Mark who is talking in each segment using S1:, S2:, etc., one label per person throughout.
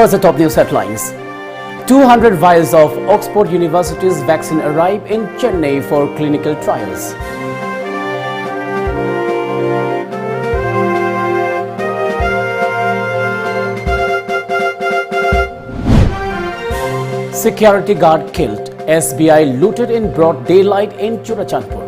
S1: First, the top news headlines. 200 vials of Oxford University's vaccine arrive in Chennai for clinical trials. Security guard killed. SBI looted in broad daylight in Churachandpur.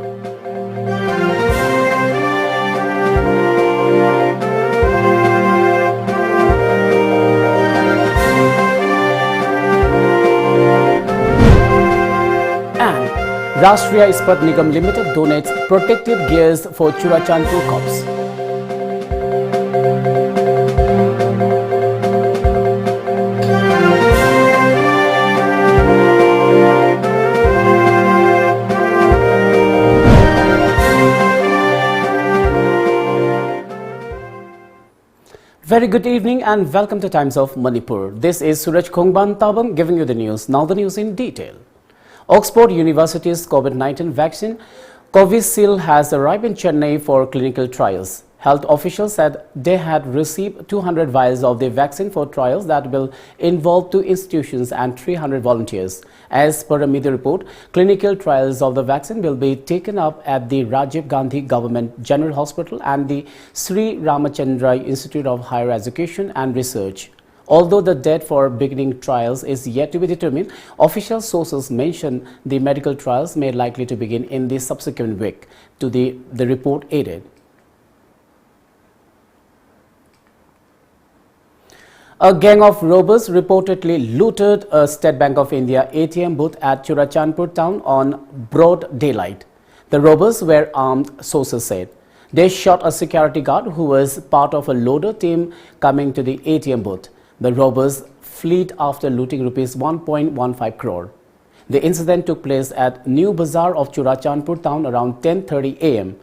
S1: And Rashtriya Ispat Nigam Limited donates protective gears for Churachandpur cops. Very good evening and welcome to Times of Manipur. This is Suraj Tabang giving you the news. Now the news in detail. Oxford University's COVID-19 vaccine, Covishield, has arrived in Chennai for clinical trials. Health officials said they had received 200 vials of the vaccine for trials that will involve 2 institutions and 300 volunteers. As per a media report, clinical trials of the vaccine will be taken up at the Rajiv Gandhi Government General Hospital and the Sri Ramachandra Institute of Higher Education and Research. Although the date for beginning trials is yet to be determined, official sources mention the medical trials may likely to begin in the subsequent week, to the report added. A gang of robbers reportedly looted a State Bank of India ATM booth at Churachandpur town on broad daylight. The robbers were armed, sources said. They shot a security guard who was part of a loader team coming to the ATM booth. The robbers fled after looting rupees 1.15 crore. The incident took place at New Bazaar of Churachandpur town around 10:30 am.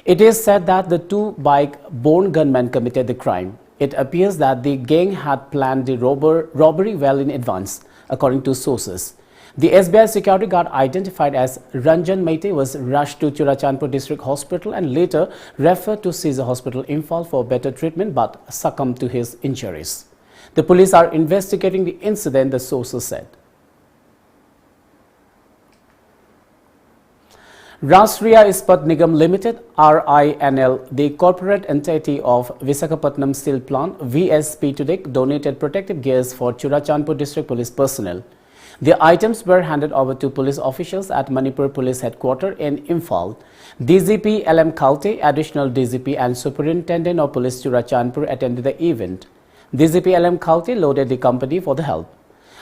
S1: It is said that the 2 bike-borne gunmen committed the crime. It appears that the gang had planned the robbery well in advance, according to sources. The SBI security guard, identified as Ranjan Maite, was rushed to Churachandpur District Hospital and later referred to Caesar Hospital, Imphal, for better treatment but succumbed to his injuries. The police are investigating the incident, the sources said. Rashtriya Ispat Nigam Limited (RINL), the corporate entity of Visakhapatnam Steel Plant (VSP) today donated protective gears for Churachandpur District Police personnel. The items were handed over to police officials at Manipur Police Headquarters in Imphal. DGP LM Khaute, Additional DGP and Superintendent of Police Churachandpur attended the event. DGP LM Khaute lauded the company for the help.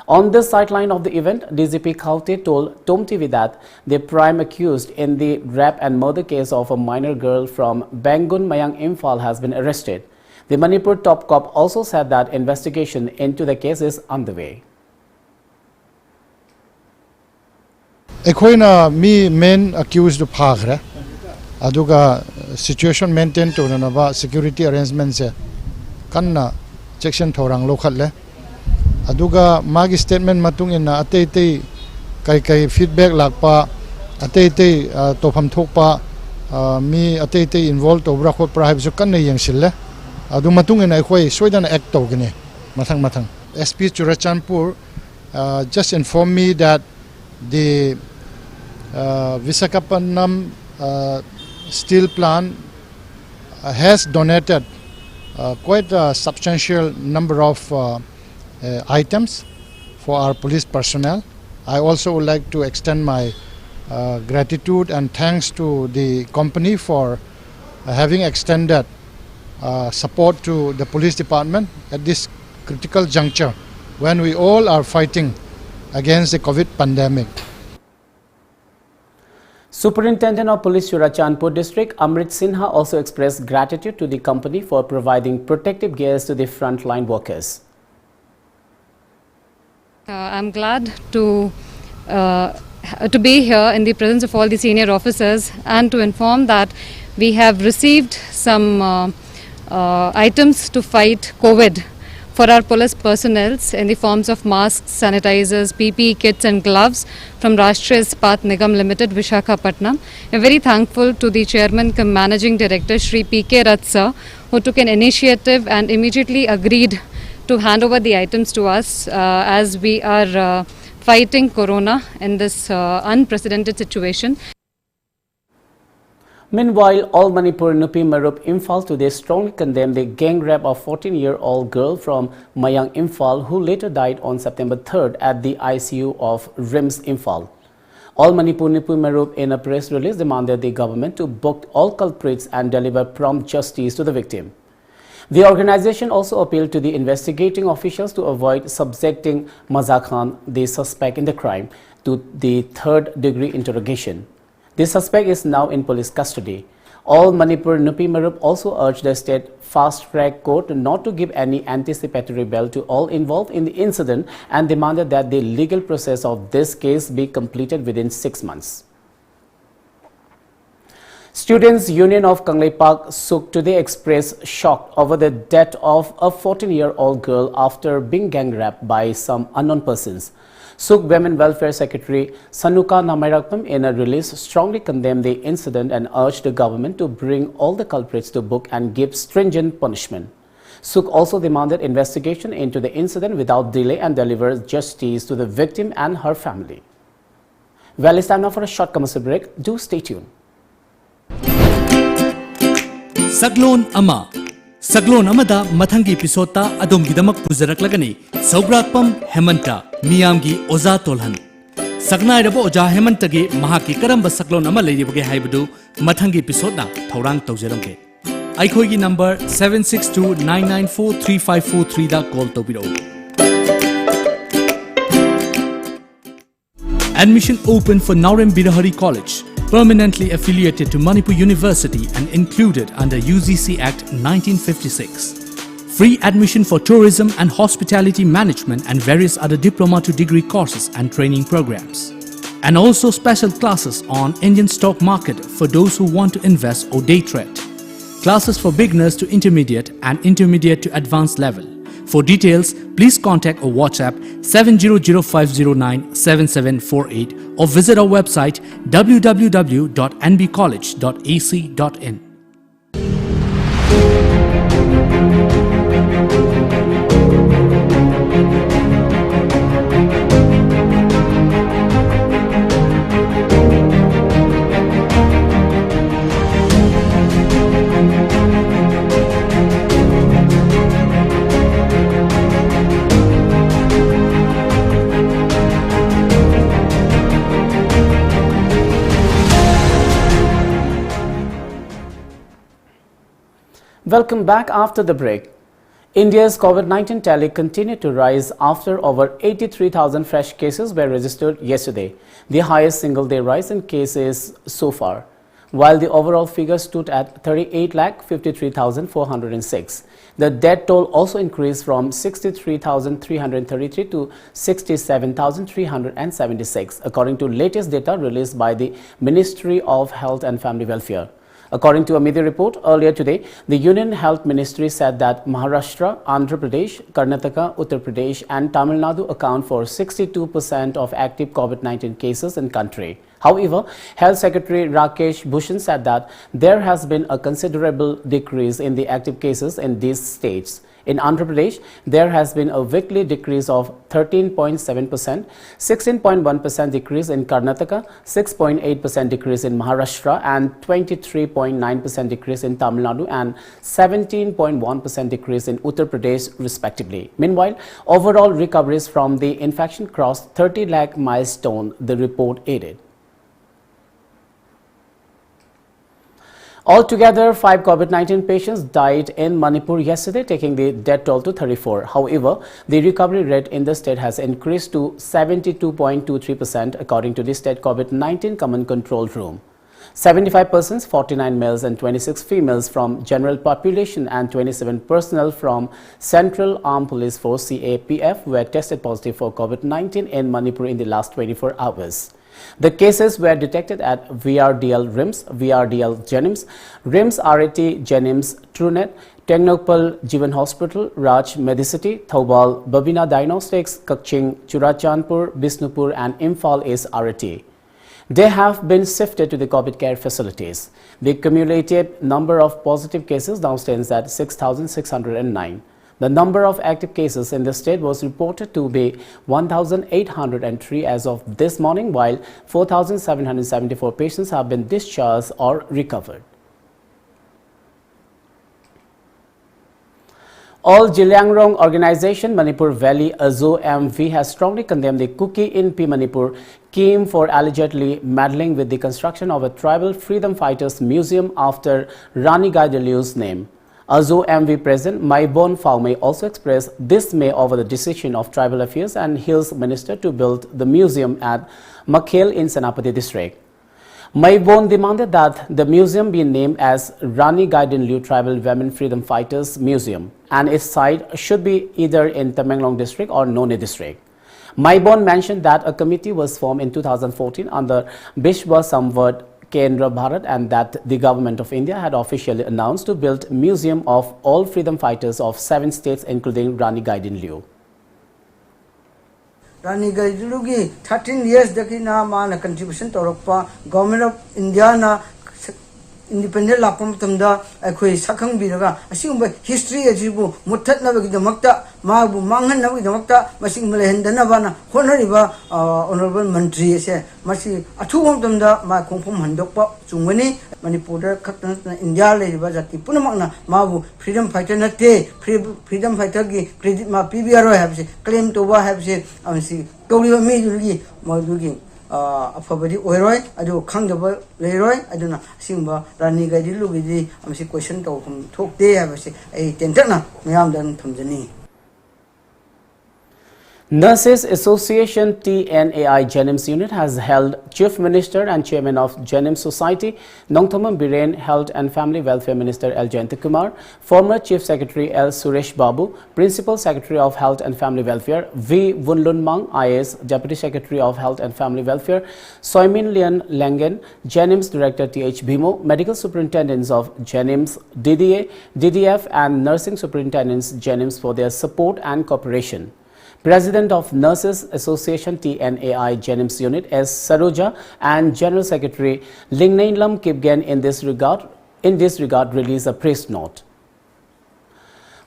S1: On the sideline of the event, DGP Khaute told Tom TV that the prime accused in the rape and murder case of a minor girl from Bangun Mayang Imphal has been arrested. The Manipur top cop also said that investigation into the case is underway.
S2: Ekoina mi main accused phagre aduga situation maintain to na security arrangements kanna section thorang lokhatle aduga magi statement matung ina atei kai feedback lakpa atei tofam thokpa mi atei involved obra kho private so kan yengsil adu matung ina khoi soidan act togene mathang SP Churachandpur just informed me that the Visakhapatnam steel plant has donated quite a substantial number of items for our police personnel. I also would like to extend my gratitude and thanks to the company for having extended support to the police department at this critical juncture when we all are fighting against the COVID pandemic.
S1: Superintendent of Police Churachandpur District Amrit Sinha also expressed gratitude to the company for providing protective gears to the frontline workers.
S3: I'm glad to be here in the presence of all the senior officers and to inform that we have received some items to fight COVID for our police personnel in the forms of masks, sanitizers, PPE kits and gloves from Rashtriya Ispat Nigam Limited, Visakhapatnam. I'm very thankful to the Chairman cum Managing Director, Shri P.K. Rath sir, who took an initiative and immediately agreed to hand over the items to us as we are fighting corona in this unprecedented situation.
S1: Meanwhile, all Manipur Nupi Marup Imphal today strongly condemned the gang rape of 14-year-old girl from Mayang Imphal who later died on September 3rd at the ICU of RIMS Imphal. All Manipur Nupi Marup in a press release demanded the government to book all culprits and deliver prompt justice to the victim. The organization also appealed to the investigating officials to avoid subjecting Maza Khan, the suspect in the crime, to the third-degree interrogation. The suspect is now in police custody. All Manipur Nupi Marup also urged the state fast-track court not to give any anticipatory bail to all involved in the incident and demanded that the legal process of this case be completed within 6 months. Students' Union of Kangleipak Suk today expressed shock over the death of a 14-year-old girl after being gang raped by some unknown persons. Suk Women Welfare Secretary Sanuka Namairakpam in a release strongly condemned the incident and urged the government to bring all the culprits to book and give stringent punishment. Suk also demanded investigation into the incident without delay and deliver justice to the victim and her family. Well, it's time now for a short commercial break. Do stay tuned.
S4: Saglon Ama Saglon Amada Mathangi Episota Adom Gidamak Puzarakagani Saubrakpam Hemanta Miyamgi Oza Tolhan Sagnai Rabo Oja Hemantage Mahaki Karamba Saglon Ama Lady Haibadu Mathangi Episota Taurang Tauzerange Aikogi number 762-994-3543 da call Tobiro. Admission open for Naurem Birahari College, permanently affiliated to Manipur University and included under UGC Act 1956. Free admission for tourism and hospitality management and various other diploma to degree courses and training programs. And also special classes on Indian stock market for those who want to invest or day trade. Classes for beginners to intermediate and intermediate to advanced level. For details, please contact or WhatsApp 700-509-7748 or visit our website www.nbcollege.ac.in.
S1: Welcome back after the break. India's COVID-19 tally continued to rise after over 83,000 fresh cases were registered yesterday, the highest single-day rise in cases so far, while the overall figure stood at 38,53,406. The death toll also increased from 63,333 to 67,376, according to latest data released by the Ministry of Health and Family Welfare. According to a media report earlier today, the Union Health Ministry said that Maharashtra, Andhra Pradesh, Karnataka, Uttar Pradesh and Tamil Nadu account for 62% of active COVID-19 cases in country. However, Health Secretary Rakesh Bhushan said that there has been a considerable decrease in the active cases in these states. In Andhra Pradesh, there has been a weekly decrease of 13.7%, 16.1% decrease in Karnataka, 6.8% decrease in Maharashtra and 23.9% decrease in Tamil Nadu and 17.1% decrease in Uttar Pradesh respectively. Meanwhile, overall recoveries from the infection crossed 30 lakh milestone, the report added. Altogether, 5 COVID-19 patients died in Manipur yesterday, taking the death toll to 34. However, the recovery rate in the state has increased to 72.23% according to the state COVID-19 Command Control Room. 75 persons, 49 males and 26 females from general population and 27 personnel from Central Armed Police Force CAPF were tested positive for COVID-19 in Manipur in the last 24 hours. The cases were detected at VRDL RIMS, VRDL Jenims, RIMS RAT Jenims Trunet, Tengnokpal Jivan Hospital, Raj Medicity, Thoubal, Babina Diagnostics, Kakching, Churachandpur, Bisnupur and Imphal is RAT. They have been shifted to the COVID care facilities. The cumulative number of positive cases now stands at 6,609. The number of active cases in the state was reported to be 1,803 as of this morning, while 4,774 patients have been discharged or recovered. All Jilyangrong Organization Manipur Valley Azo MV has strongly condemned the Kuki in P Manipur scheme for allegedly meddling with the construction of a tribal freedom fighters museum after Rani Gaidaliu's name. Azo MV President Maibon Phaume also expressed dismay over the decision of Tribal Affairs and Hills Minister to build the museum at Makhel in Senapati district. Maibon demanded that the museum be named as Rani Gaidaliu Tribal Women Freedom Fighters Museum and its site should be either in Tamenglong district or None district. Maibon mentioned that a committee was formed in 2014 under Bishwa Samvat Kendra Bharat and that the government of India had officially announced to build a museum of all freedom fighters of 7 states including Rani Gaidaliu.
S5: Rani Gaidaliu 13 years daki na mana contribution torokpa government of India na independent lapam tamda akhoi sakhang biraga asingba history ajibu muthat na bagi damakta mabu manghan na bagi damakta masing malehendana bana honariba honorable ministry se masi athubam tamda ma khongphom handokpa chungani manipur da khakna India le riba jati punamakna mabu freedom fighter na te freedom fighter gi credit ma pbro have se claim to ba have se amsi tawli me julgi madugi afabadi oiroi adu khangdaba leiroi aduna singba Rani Gaidaliu gi amsi question to thokte habase ai tentana mayam dan thamjani.
S1: Nurses Association TNAI Jenims Unit has held Chief Minister and Chairman of Jenims Society, Nongthamam Biren, Health and Family Welfare Minister L. Jayanti Kumar, former Chief Secretary L. Suresh Babu, Principal Secretary of Health and Family Welfare V. Wunlun Mang, IS, Deputy Secretary of Health and Family Welfare, Soimin Lian Langen, Jenims Director T.H. Bhimo, Medical Superintendents of Jenims, DDA, DDF and Nursing Superintendents Jenims for their support and cooperation. President of Nurses Association TNAI Jenims Unit S. Saroja and General Secretary Lingnainlam Kipgen in this regard released a press note.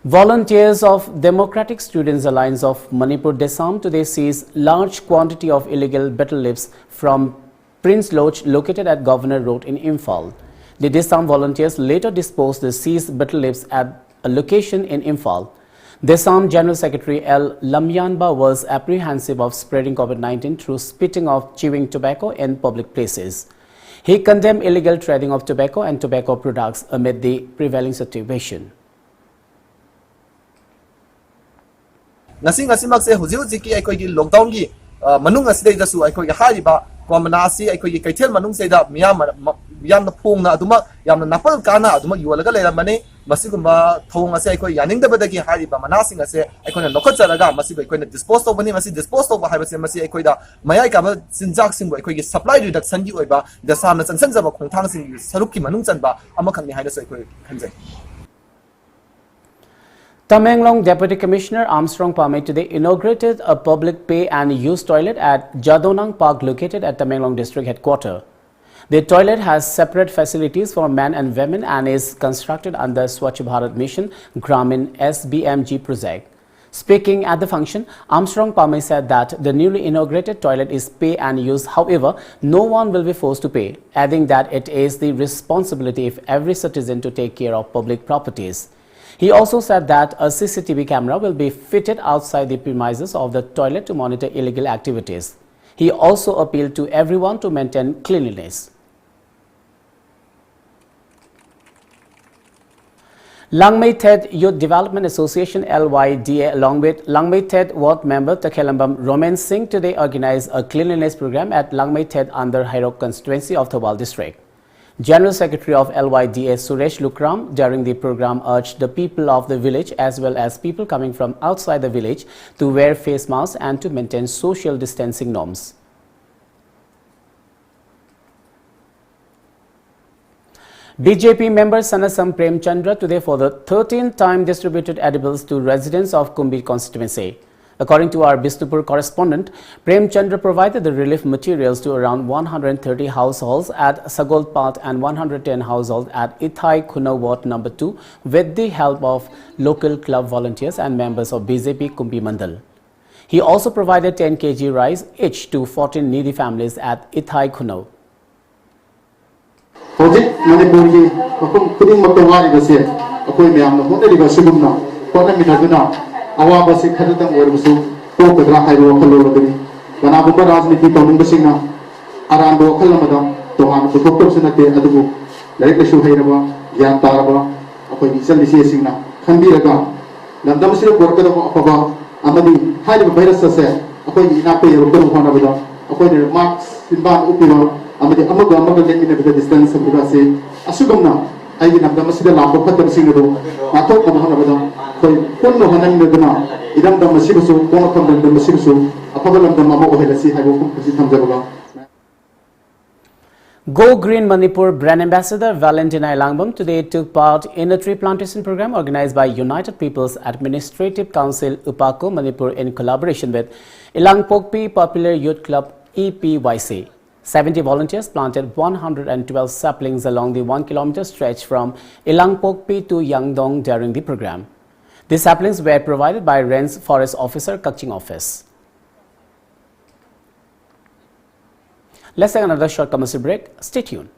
S1: Volunteers of Democratic Students Alliance of Manipur Desam today seized large quantity of illegal betel leaves from Prince Lodge located at Governor Road in Imphal. The Desam volunteers later disposed the seized betel leaves at a location in Imphal. Desam General Secretary L. Lamyanba was apprehensive of spreading COVID-19 through spitting of chewing tobacco in public places. He condemned illegal trading of tobacco and tobacco products amid the prevailing situation.
S6: Ngasi huziki aikogi lockdown gi manung aside da su aikogi hariba komanasi aikogi kaithel manung seda miyam na phongna aduma yamna napal kana aduma yualaga leramane masigumba thong ase aikoi yaning da badagi hariba manasing ase aikona lokhacharaga masiba aikoi dispose of bani masi dispose of haibase masi aikoi da mayai ka sinjak sing aikoi gi supply reduction gi oiba da samna chansan jaba khongthang sing sarup ki manung chanba amakhang ni haina sai aikoi khanjai.
S1: Tamenglong Deputy Commissioner Armstrong Pame today inaugurated a public pay and use toilet at Jadonang Park located at Tamenglong District Headquarters. The toilet has separate facilities for men and women and is constructed under Swachh Bharat Mission Gramin SBMG project. Speaking at the function, Armstrong Pame said that the newly inaugurated toilet is pay and use. However, no one will be forced to pay, adding that it is the responsibility of every citizen to take care of public properties. He also said that a CCTV camera will be fitted outside the premises of the toilet to monitor illegal activities. He also appealed to everyone to maintain cleanliness. Langmei Thet Youth Development Association LYDA along with Langmei Thet Ward member Takhelambam Roman Singh today organized a cleanliness program at Langmei Thet under Hairok constituency of Thobal district. General Secretary of LYDA Suresh Lukram during the program urged the people of the village as well as people coming from outside the village to wear face masks and to maintain social distancing norms. BJP member Sanasam Prem Chandra today for the 13th time distributed edibles to residents of Kumbi constituency. According to our Bishnupur correspondent, Prem Chandra provided the relief materials to around 130 households at Sagolpat and 110 households at Ithai Khuna Ward number 2 with the help of local club volunteers and members of BJP Kumbi Mandal. He also provided 10 kg rice each to 14 needy families at Ithai Khuna.
S7: Hojik Manipur ki kuding matawari base akoi meyam na honne riba sugumna kona minaduna awa base khadang or busu ko kadra hairu khalo lagani bana bu rajniti tawning basingna arando khalamada to han ko tok sunate adubu laik shu hairaba yan taraba akoi ni sal lisi singna khambi raga lamdam sir gorkada ko apaba amadi hairu virus se akoi ina pe yorko hona bada akoi ne max sinban upiwa amadi amaga lengina bida distance buda se asugumna ai namda masida labo phatam singado athok ko hona bada koi kunno hanang meduna idam dam masibusu kono kam dam masibusu apabalam dam amo ohelasi haibo kum kusi thamjabaga.
S1: Go Green Manipur brand ambassador Valentina Ilangbam today took part in a tree plantation program organized by United People's Administrative Council Upako Manipur in collaboration with Ilangpokpi Popular Youth Club EPYC. 70 volunteers planted 112 saplings along the 1 kilometer stretch from Ilangpokpi to Yangdong during the program. The saplings were provided by Ren's Forest Officer Kaching Office. Let's take another short commercial break. Stay tuned.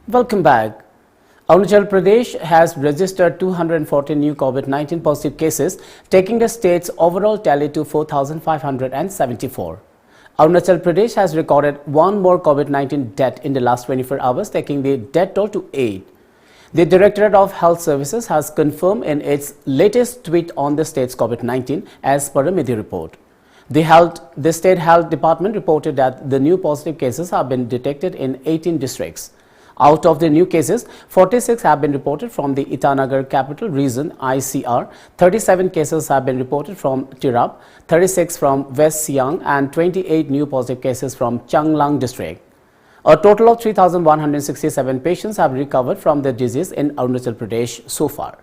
S1: Welcome back. Arunachal Pradesh has registered 214 new COVID-19 positive cases, taking the state's overall tally to 4,574. Arunachal Pradesh has recorded one more COVID-19 death in the last 24 hours, taking the death toll to 8. The Directorate of Health Services has confirmed in its latest tweet on the state's COVID-19 as per a media report. The State Health Department reported that the new positive cases have been detected in 18 districts. Out of the new cases, 46 have been reported from the Itanagar Capital Region ICR, 37 cases have been reported from Tirap, 36 from West Siang and 28 new positive cases from Changlang District. A total of 3,167 patients have recovered from the disease in Arunachal Pradesh so far.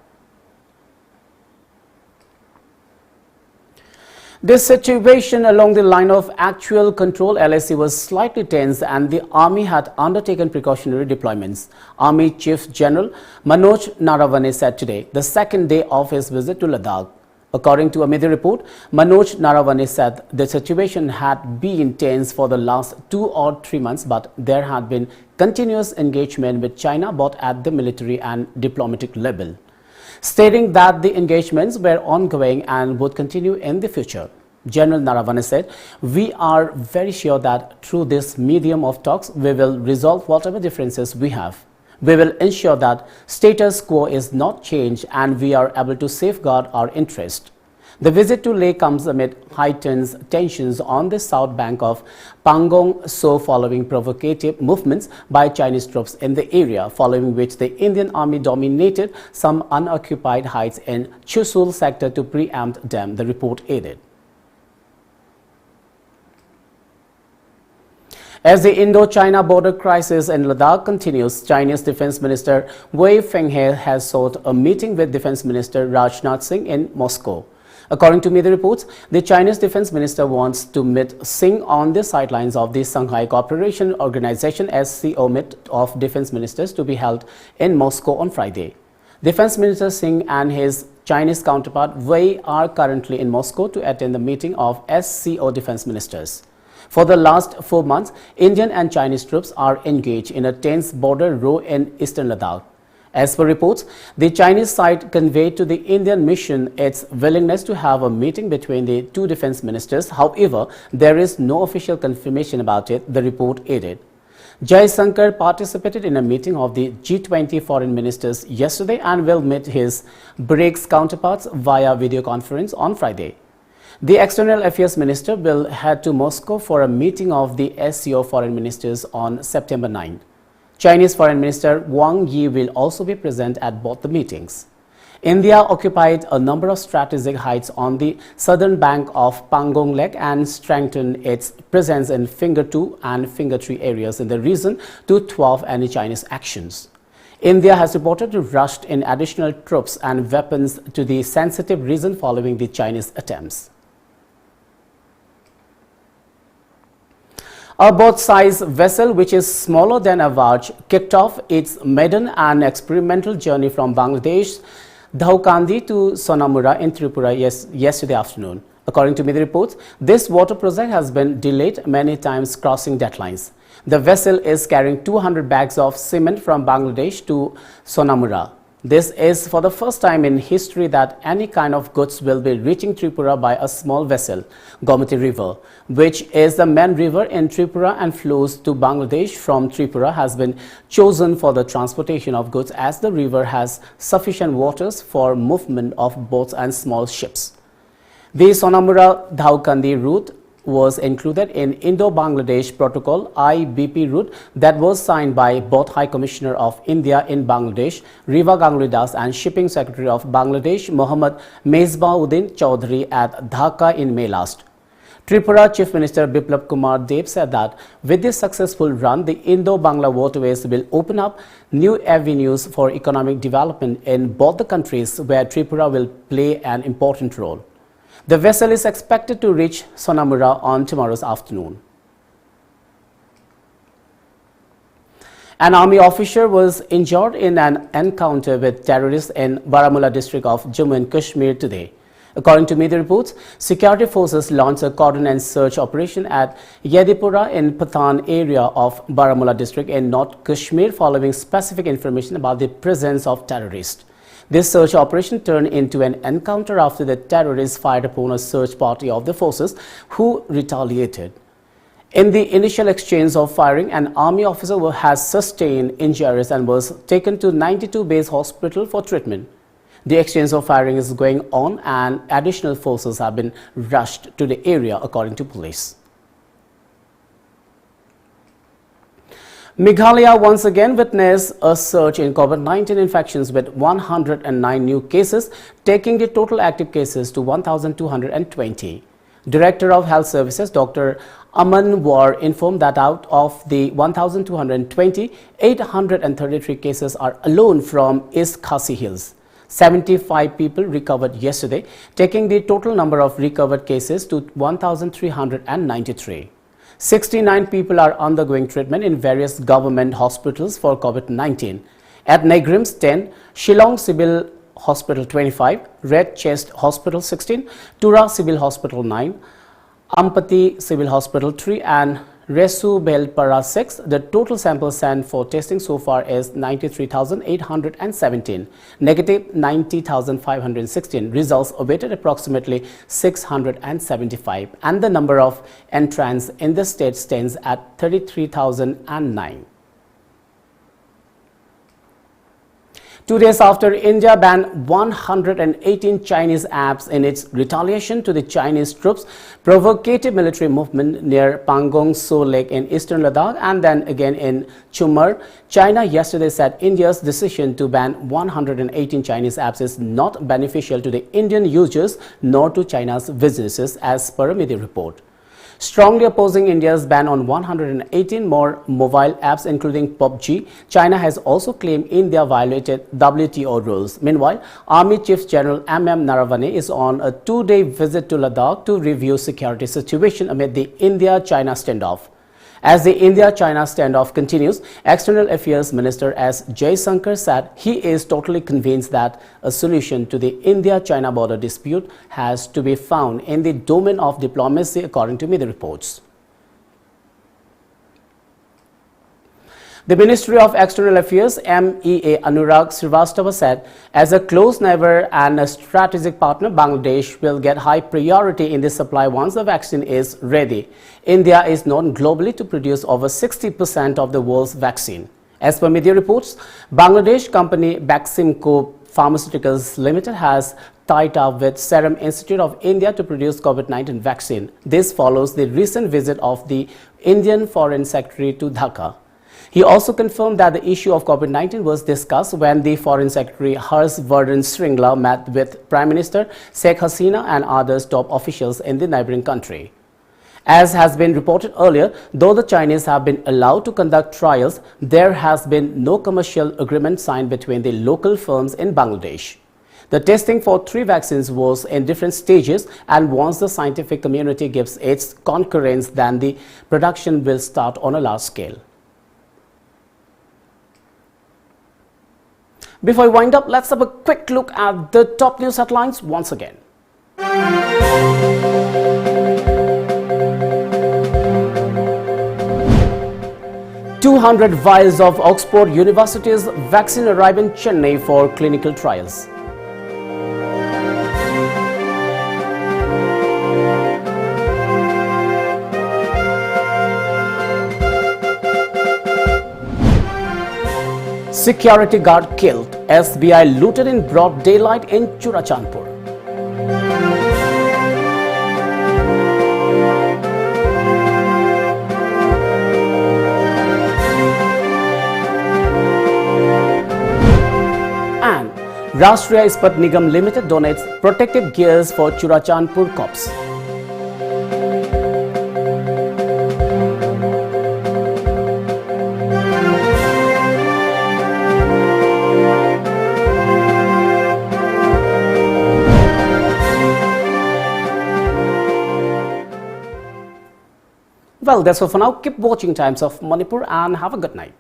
S1: This situation along the line of actual control LAC was slightly tense and the army had undertaken precautionary deployments. Army Chief General Manoj Naravane said today, the second day of his visit to Ladakh. According to a media report, Manoj Naravane said the situation had been tense for the last 2 or 3 months, but there had been continuous engagement with China both at the military and diplomatic level, stating that the engagements were ongoing and would continue in the future. General Naravane said, "We are very sure that through this medium of talks, we will resolve whatever differences we have. We will ensure that status quo is not changed and we are able to safeguard our interest." The visit to Leh comes amid heightened tensions on the south bank of Pangong So following provocative movements by Chinese troops in the area, following which the Indian Army dominated some unoccupied heights in Chushul sector to preempt them, the report added. As the Indo-China border crisis in Ladakh continues, Chinese Defense Minister Wei Fenghe has sought a meeting with Defense Minister Rajnath Singh in Moscow. According to media reports, the Chinese Defense Minister wants to meet Singh on the sidelines of the Shanghai Cooperation Organization SCO meet of Defense Ministers to be held in Moscow on Friday. Defense Minister Singh and his Chinese counterpart Wei are currently in Moscow to attend the meeting of SCO defense ministers. For the last 4 months, Indian and Chinese troops are engaged in a tense border row in eastern Ladakh. As per reports, the Chinese side conveyed to the Indian mission its willingness to have a meeting between the two defense ministers. However, there is no official confirmation about it, the report added. Jai Shankar participated in a meeting of the G20 foreign ministers yesterday and will meet his BRICS counterparts via video conference on Friday. The External Affairs Minister will head to Moscow for a meeting of the SCO foreign ministers on September 9. Chinese Foreign Minister Wang Yi will also be present at both the meetings. India occupied a number of strategic heights on the southern bank of Pangong Lake and strengthened its presence in Finger 2 and Finger 3 areas in the region to thwart any Chinese actions. India has reportedly rushed in additional troops and weapons to the sensitive region following the Chinese attempts. A boat-sized vessel, which is smaller than a barge, kicked off its maiden and experimental journey from Bangladesh, Dhaukandi to Sonamura in Tripura yesterday afternoon. According to media reports, this water project has been delayed many times, crossing deadlines. The vessel is carrying 200 bags of cement from Bangladesh to Sonamura. This is for the first time in history that any kind of goods will be reaching Tripura by a small vessel. Gomati River, which is the main river in Tripura and flows to Bangladesh from Tripura, has been chosen for the transportation of goods as the river has sufficient waters for movement of boats and small ships. The Sonamura Dhaukandi route was included in Indo-Bangladesh Protocol IBP route that was signed by both High Commissioner of India in Bangladesh, Riva Ganguly Das, and Shipping Secretary of Bangladesh, Mohammad Mesbauddin Chowdhury at Dhaka in May last. Tripura Chief Minister Biplab Kumar Deb said that with this successful run, the Indo-Bangla waterways will open up new avenues for economic development in both the countries, where Tripura will play an important role. The vessel is expected to reach Sonamura on tomorrow's afternoon. An army officer was injured in an encounter with terrorists in Baramulla district of Jammu and Kashmir today. According to media reports, security forces launched a cordon and search operation at Yedipura in Pathan area of Baramulla district in North Kashmir following specific information about the presence of terrorists. This search operation turned into an encounter after the terrorists fired upon a search party of the forces, who retaliated. In the initial exchange of firing, an army officer has sustained injuries and was taken to 92 base hospital for treatment. The exchange of firing is going on and additional forces have been rushed to the area, according to police. Meghalaya once again witnessed a surge in COVID-19 infections with 109 new cases, taking the total active cases to 1,220. Director of Health Services Dr. Aman War informed that out of the 1,220, 833 cases are alone from East Khasi Hills. 75 people recovered yesterday, taking the total number of recovered cases to 1,393. 69 people are undergoing treatment in various government hospitals for COVID-19. At Negrims 10, Shillong Civil Hospital 25, Red Chest Hospital 16, Tura Civil Hospital 9, Ampati Civil Hospital 3 and Resu Belpara 6. The total sample sent for testing so far is 93,817, negative 90,516. Results awaited approximately 675, and the number of entrants in the state stands at 33,009. 2 days after India banned 118 Chinese apps in its retaliation to the Chinese troops' provocative military movement near Pangong Tso Lake in eastern Ladakh and then again in Chumar, China yesterday said India's decision to ban 118 Chinese apps is not beneficial to the Indian users nor to China's businesses, as per a media report. Strongly opposing India's ban on 118 more mobile apps, including PUBG, China has also claimed India violated WTO rules. Meanwhile, Army Chief General M.M. Naravane is on a 2-day visit to Ladakh to review security situation amid the India-China standoff. As the India-China standoff continues, External Affairs Minister S. Jaishankar said he is totally convinced that a solution to the India-China border dispute has to be found in the domain of diplomacy, according to media reports. The Ministry of External Affairs MEA Anurag Srivastava said, as a close neighbor and a strategic partner, Bangladesh will get high priority in the supply once the vaccine is ready. India is known globally to produce over 60% of the world's vaccine. As per media reports, Bangladesh company Baximco Pharmaceuticals Limited has tied up with Serum Institute of India to produce COVID-19 vaccine. This follows the recent visit of the Indian Foreign Secretary to Dhaka. He also confirmed that the issue of COVID-19 was discussed when the Foreign Secretary Harshvardhan Shringla met with Prime Minister Sheikh Hasina and other top officials in the neighboring country. As has been reported earlier, though the Chinese have been allowed to conduct trials, there has been no commercial agreement signed between the local firms in Bangladesh. The testing for 3 vaccines was in different stages, and once the scientific community gives its concurrence, then the production will start on a large scale. Before we wind up, let's have a quick look at the top news headlines once again. 200 vials of Oxford University's vaccine arrive in Chennai for clinical trials. Security guard killed. SBI looted in broad daylight in Churachandpur. And Rashtriya Ispat Nigam Limited donates protective gears for Churachandpur cops. Well, that's all for now. Keep watching Times of Manipur and have a good night.